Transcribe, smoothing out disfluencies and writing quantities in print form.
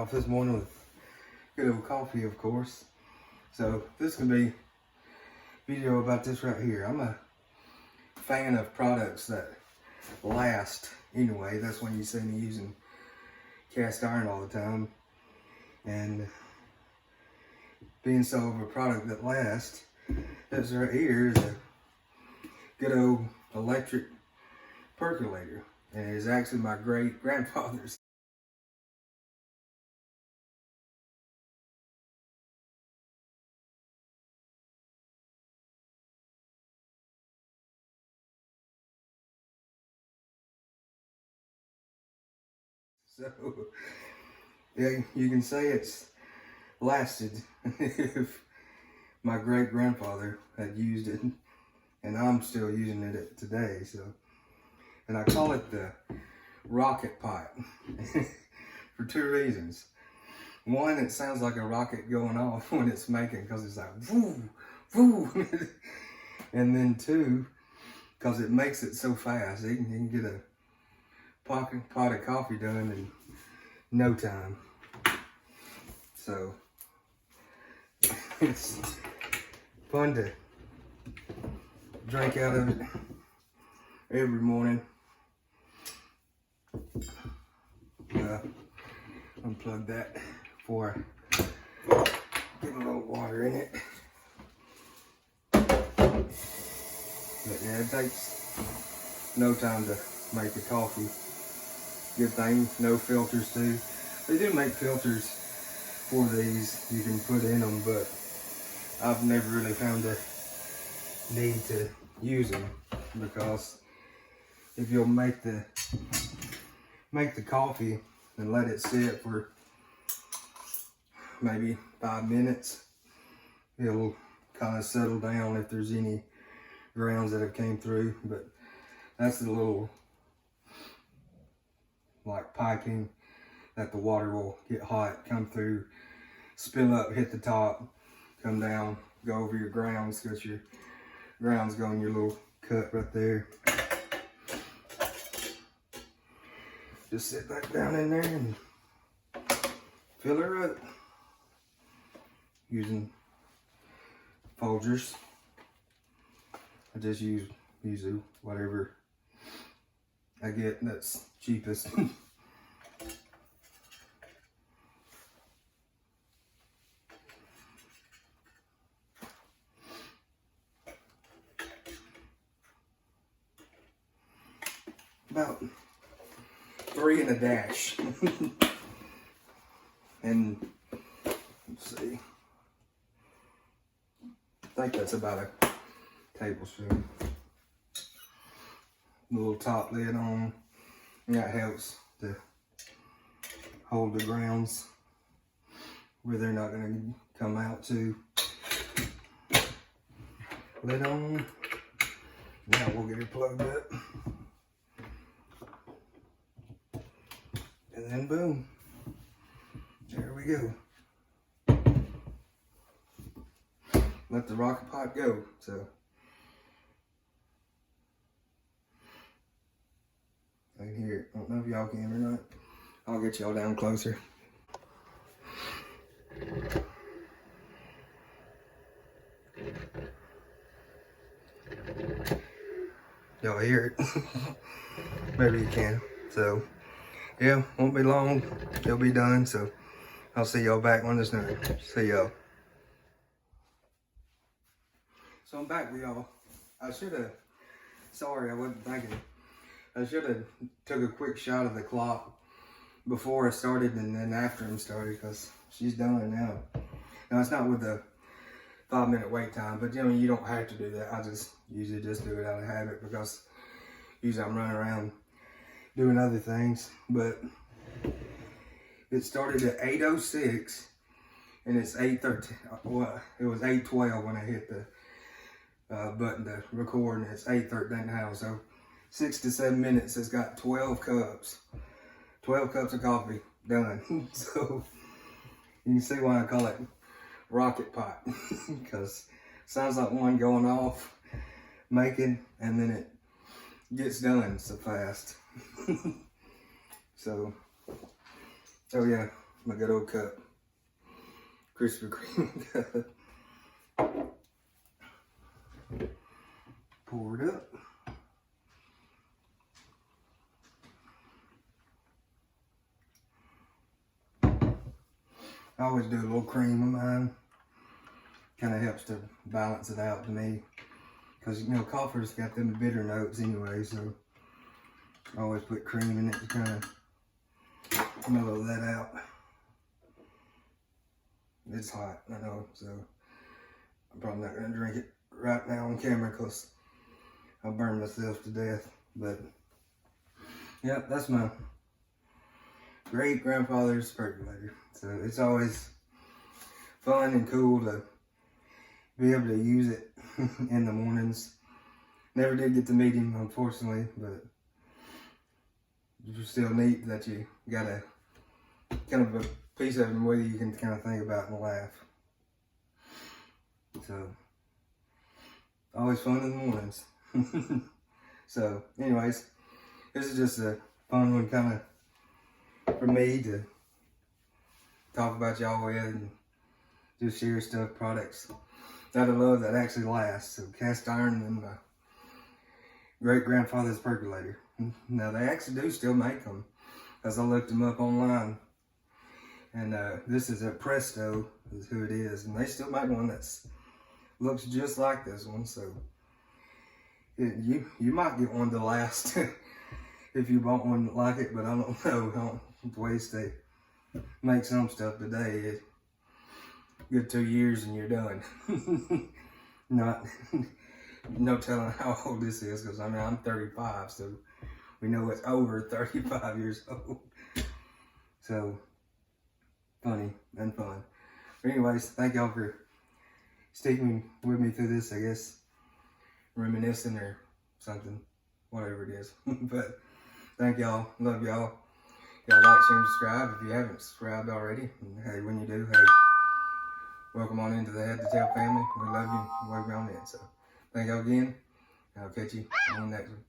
off this morning with good old coffee, of course. So this can be a video about this right here. I'm a fan of products that last anyway. That's when you see me using cast iron all the time. And being so of a product that lasts, this right here is a good old electric percolator. And it is actually my great grandfather's. So, yeah, you can say it's lasted if my great grandfather had used it, and I'm still using it today. So, and I call it the rocket pot for two reasons. One, it sounds like a rocket going off when it's making, because it's like woo, woo. And then two, because it makes it so fast. You can get a pot of coffee done in no time. So it's fun to drink out of it every morning. Unplug that before I get a little water in it. But yeah, it takes no time to make the coffee. Good thing, no filters too. They do make filters for these you can put in them, but I've never really found a need to use them, because if you'll make the coffee and let it sit for maybe 5 minutes, it'll kind of settle down if there's any grounds that have came through. But that's the little like piping that the water will get hot, come through, spill up, hit the top, come down, go over your grounds, because your grounds go in your little cut right there. Just sit that down in there and fill her up using Folgers. I just use whatever I get that's cheapest. About 3 and a dash. And let's see, I think that's about a tablespoon. Little top lid on, that helps to hold the grounds where they're not going to come out too. Lid on. Now we'll get it plugged up. And then boom, there we go. Let the rocket pot go. So I can hear it. I don't know if y'all can or not. I'll get y'all down closer. Y'all hear it? Maybe you can. So yeah, won't be long. It'll be done. So I'll see y'all back when it's done. See y'all. So I'm back with y'all. I should have, sorry, I wasn't thinking. I should have took a quick shot of the clock before I started and then after I started, because she's done now. Now it's not with the 5-minute wait time, but you know, you don't have to do that. I just usually just do it out of habit, because usually I'm running around doing other things. But it started at 8:06 and it's 8:13. Well, it was 8:12 when I hit the button to record, and it's 8:13 now. So 6 to 7 minutes has got 12 cups. 12 cups of coffee done. So you can see why I call it rocket pot, because it sounds like one going off, making, and then it gets done so fast. So, oh yeah, my good old cup. Krispy Kreme cup. Pour it up. I always do a little cream of mine. Kind of helps to balance it out to me. Because, you know, coffee's got them bitter notes anyway, so I always put cream in it to kind of mellow that out. It's hot, I know, so I'm probably not going to drink it right now on camera because I'll burn myself to death. But, yeah, that's my great-grandfather's percolator. So it's always fun and cool to be able to use it in the mornings. Never did get to meet him, unfortunately, but it's still neat that you got a kind of a piece of him with you can kind of think about and laugh. So, always fun in the mornings. So, anyways, this is just a fun one kind of for me to talk about y'all with and just share stuff, products that I love that actually last. So cast iron and my great-grandfather's percolator. Now they actually do still make them, as I looked them up online. And this is a Presto, is who it is, and they still make one that's looks just like this one. So you might get one to last if you bought one like it, but I don't know. I don't waste they make some stuff today. Good 2 years and you're done. Not no telling how old this is, because I mean I'm 35, so we know it's over 35 years old. So funny and fun. But anyways, thank y'all for sticking with me through this, I guess. Reminiscing or something. Whatever it is. But thank y'all. Love y'all. Y'all like, share, and subscribe if you haven't subscribed already. And hey, when you do, hey, welcome on into the Head to Tail family. We love you. Welcome on in. So thank y'all again. I'll catch you on the next one.